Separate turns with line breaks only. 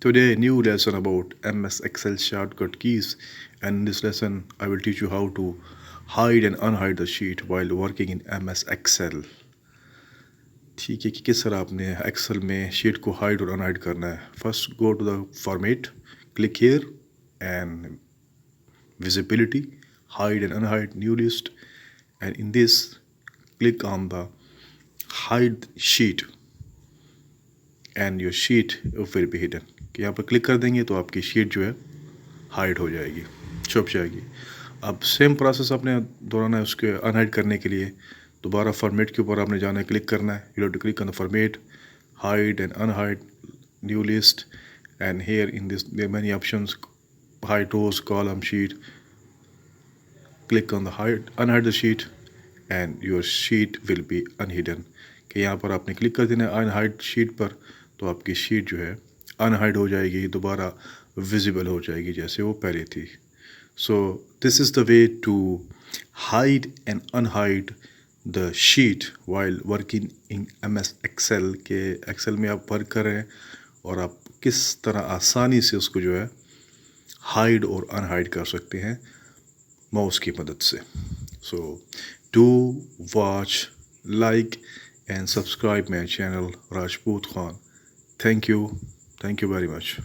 Today, new lesson about MS Excel shortcut keys, and in this lesson, I will teach you how to hide and unhide the sheet while working in MS Excel. ठीक है कि किस तरह आपने Excel में sheet को hide और unhide करना है. First go to the format, click here and visibility, hide and unhide new list, and in this click on the hide sheet and your sheet will be hidden. कि यहाँ पर click कर देंगे तो आपकी शीट जो है हाइड हो जाएगी, छुप जाएगी. अब सेम प्रोसेस आपने दोहराना है उसके अनहाइड करने के लिए. दोबारा फॉर्मेट के ऊपर आपने जाना है, क्लिक करना है. You have to click on the format, hide and unhide new list, and here in this there many options, hide rows, column, sheet. Click on the unhide the sheet and your sheet will be unhidden. कि यहाँ पर आपने click कर देना है unhide sheet पर, तो आपकी शीट जो है अनहाइड हो जाएगी, दोबारा विजिबल हो जाएगी जैसे वो पहले थी. So this is the way to hide and unhide the sheet while working in MS Excel. के एक्सेल में आप वर्क कर रहे हैं और आप किस तरह आसानी से उसको जो है हाइड और अनहाइड कर सकते हैं माउस की मदद से. So do watch, like and subscribe my channel Rajput Khan. Thank you very much.